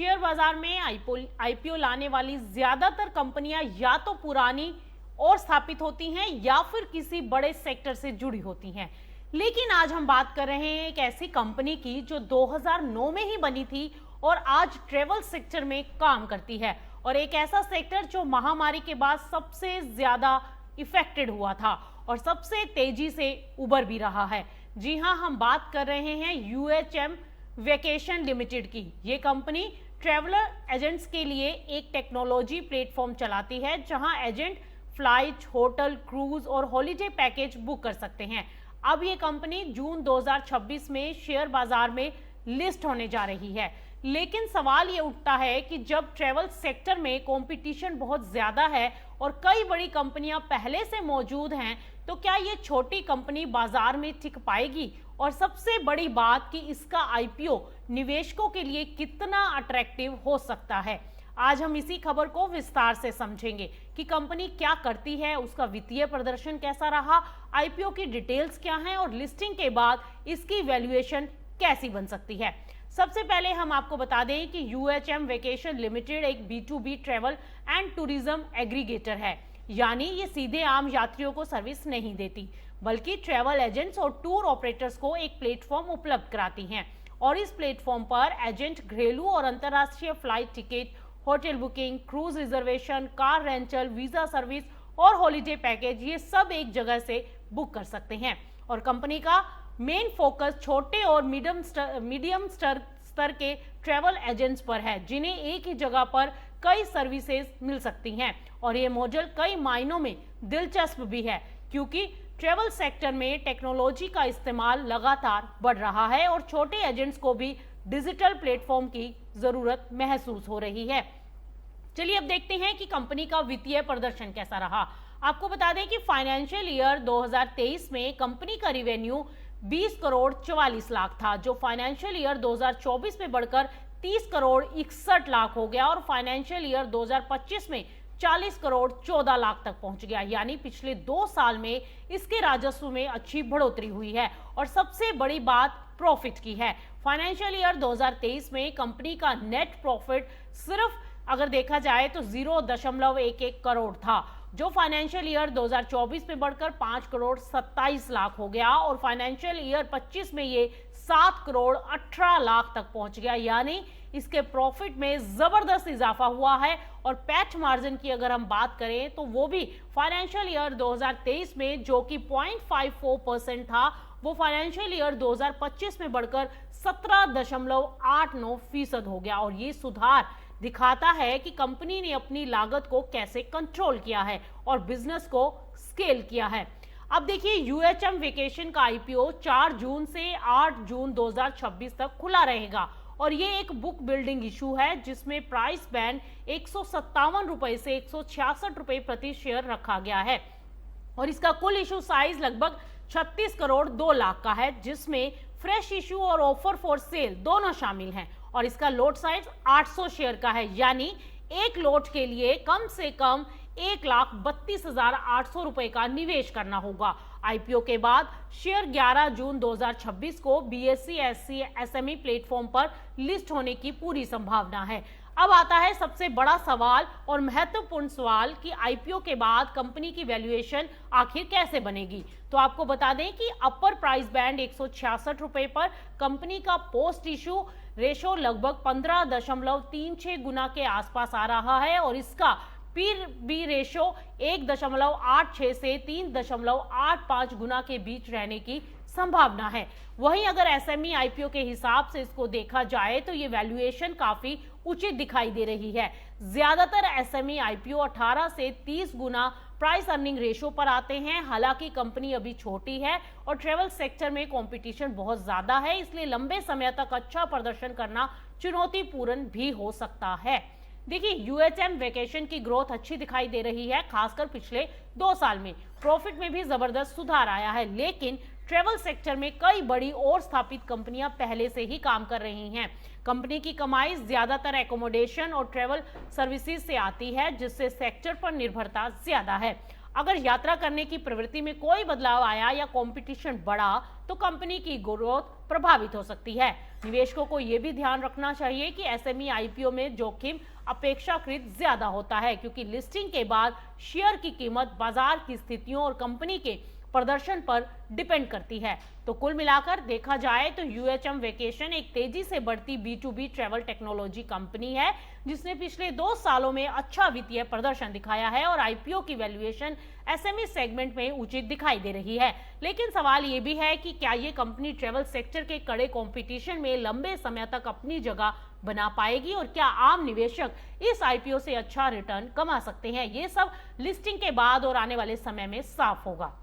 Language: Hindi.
शेयर बाजार में आईपीओ लाने वाली ज्यादातर कंपनियां या तो पुरानी और स्थापित होती हैं या फिर किसी बड़े सेक्टर से जुड़ी होती हैं। लेकिन आज हम बात कर रहे हैं एक ऐसी कंपनी की जो 2009 में ही बनी थी और आज ट्रेवल सेक्टर में काम करती है, और एक ऐसा सेक्टर जो महामारी के बाद सबसे ज्यादा इफेक्टेड हुआ था और सबसे तेजी से उभर भी रहा है। जी हां, हम बात कर रहे हैं UHM वेकेशन लिमिटेड की। ये कंपनी ट्रैवलर एजेंट्स के लिए एक टेक्नोलॉजी प्लेटफॉर्म चलाती है जहां एजेंट फ्लाइट, होटल, क्रूज और हॉलिडे पैकेज बुक कर सकते हैं। अब ये कंपनी जून 2026 में शेयर बाजार में लिस्ट होने जा रही है। लेकिन सवाल ये उठता है कि जब ट्रैवल सेक्टर में कंपटीशन बहुत ज्यादा है और कई बड़ी कंपनियां पहले से मौजूद हैं, तो क्या ये छोटी कंपनी बाजार में टिक पाएगी? और सबसे बड़ी बात कि इसका आईपीओ निवेशकों के लिए कितना अट्रैक्टिव हो सकता है। आज हम इसी खबर को विस्तार से समझेंगे कि कंपनी क्या करती है, उसका वित्तीय प्रदर्शन कैसा रहा, आईपीओ की डिटेल्स क्या हैं और लिस्टिंग के बाद इसकी वैल्यूएशन कैसी बन सकती है। सबसे पहले हम आपको बता दें कि UHM वेकेशन लिमिटेड एक B2B travel and tourism aggregator है, यानी ये सीधे आम यात्रियों को सर्विस नहीं देती, बल्कि ट्रैवल एजेंट्स और टूर ऑपरेटर्स को एक प्लेटफॉर्म उपलब्ध कराती हैं। और इस प्लेटफॉर्म पर एजेंट घरेलू और अंतर्राष्ट्रीय flight ticket, hotel booking, cruise reservation, car rental, visa service और हॉलिडे पैकेज, ये सब एक जगह से बुक कर सकते हैं। और कंपनी का मेन फोकस छोटे और मीडियम स्तर के ट्रैवल एजेंट्स पर है, जिन्हें एक ही जगह पर कई सर्विसेज मिल सकती हैं। और ये मॉडल कई मायनों में दिलचस्प भी है, क्योंकि ट्रैवल सेक्टर में टेक्नोलॉजी का इस्तेमाल लगातार बढ़ रहा है और छोटे एजेंट्स को भी डिजिटल प्लेटफॉर्म की जरूरत महसूस हो रही है। चलिए अब देखते हैं कि कंपनी का वित्तीय प्रदर्शन कैसा रहा। आपको बता दें कि फाइनेंशियल ईयर 2023 में कंपनी का रिवेन्यू 20 करोड़ 44 लाख था, जो फाइनेंशियल ईयर 2024 में बढ़कर 30 करोड़ 61 लाख हो गया और फाइनेंशियल ईयर 2025 में 40 करोड़ 14 लाख तक पहुंच गया। यानी पिछले 2 साल में इसके राजस्व में अच्छी बढ़ोतरी हुई है। और सबसे बड़ी बात प्रॉफिट की है। फाइनेंशियल ईयर 2023 में कंपनी का नेट प्रॉफिट सिर्फ अगर देखा जाए तो 0.11 करोड़ था, जो फाइनेंशियल ईयर 2024 में बढ़कर 5 करोड़ 27 लाख हो गया और फाइनेंशियल ईयर 25 में ये 7 करोड़ 18 लाख तक पहुंच गया। यानी इसके प्रॉफिट में जबरदस्त इजाफा हुआ है। और पैट मार्जिन की अगर हम बात करें तो वो भी फाइनेंशियल ईयर 2023 में जो कि 0.54% था, वो फाइनेंशियल ईयर 2025 में बढ़कर 17.89% हो गया। और ये सुधार दिखाता है कि कंपनी ने अपनी लागत को कैसे कंट्रोल किया है और बिजनेस को स्केल किया है। अब देखिए, UHM वेकेशन का आईपीओ 4 जून से 8 जून 2026 तक खुला रहेगा और ये एक बुक बिल्डिंग इशू है, जिसमें प्राइस बैंड 157 रुपए से 166 रुपए प्रति शेयर रखा गया है। और इसका कुल इशू साइज लगभग 36 करोड़ 2 लाख का है, जिसमें फ्रेश इशू और ऑफर फॉर सेल दोनों शामिल हैं। और इसका लोट साइज 800 शेयर का है, यानी एक लोट के लिए कम से कम 1,32,800 रुपए का निवेश करना होगा। आईपीओ के बाद शेयर 11 जून 2026 को BSE SC SME प्लेटफॉर्म पर लिस्ट होने की पूरी संभावना है। अब आता है सबसे बड़ा सवाल और महत्वपूर्ण सवाल कि आईपीओ के बाद कंपनी की वैल्यूएशन आखिर कैसे बनेगी। तो आपको बता दें कि अपर प्राइस बैंड 166 रुपए पर कंपनी का पोस्ट इशू रेशो लगभग 15.36 गुना के आसपास आ रहा है और इसका पी/बी रेशो 1.86 से 3.85 गुना के बीच रहने की संभावना है। वहीं अगर एसएमई आईपीओ के हिसाब से इसको देखा जाए तो ये वैल्यूएशन काफी उचित दिखाई दे रही है। ज्यादातर एसएमई आईपीओ 18 से 30 गुना प्राइस अर्निंग रेशो पर आते हैं। हालांकि कंपनी अभी छोटी है और ट्रेवल सेक्टर में कंपटीशन बहुत ज्यादा है, इसलिए लंबे समय तक अच्छा प्रदर्शन करना चुनौतीपूर्ण भी हो सकता है। देखिए, यूएचएम वेकेशन की ग्रोथ अच्छी दिखाई दे रही है, खासकर पिछले 2 साल में प्रॉफिट में भी जबरदस्त सुधार आया है। लेकिन ट्रेवल सेक्टर में कई बड़ी और स्थापित कंपनियां पहले से ही काम कर रही हैं। कंपनी की कमाई ज्यादातर एकोमोडेशन और ट्रेवल सर्विसेज से आती है, जिससे सेक्टर पर निर्भरता ज्यादा है। अगर यात्रा करने की प्रवृत्ति में कोई बदलाव आया या कंपटीशन बढ़ा तो कंपनी की ग्रोथ प्रभावित हो सकती है। निवेशकों को यह भी ध्यान रखना चाहिए कि एसएमई आईपीओ में जोखिम अपेक्षाकृत ज्यादा होता है, क्योंकि लिस्टिंग के बाद शेयर की कीमत बाजार की स्थितियों और कंपनी के प्रदर्शन पर डिपेंड करती है। तो कुल मिलाकर देखा जाए तो यूएचएम वेकेशन एक तेजी से बढ़ती B2B ट्रैवल टेक्नोलॉजी कंपनी है, जिसने पिछले 2 सालों में अच्छा वित्तीय प्रदर्शन दिखाया है और आईपीओ की वैल्यूएशन एसएमई सेगमेंट में उचित दिखाई दे रही है। लेकिन सवाल ये भी है कि क्या ये कंपनी ट्रैवल सेक्टर के कड़े कंपटीशन में लंबे समय तक अपनी जगह बना पाएगी और क्या आम निवेशक इस आईपीओ से अच्छा रिटर्न कमा सकते हैं? ये सब लिस्टिंग के बाद और आने वाले समय में साफ होगा।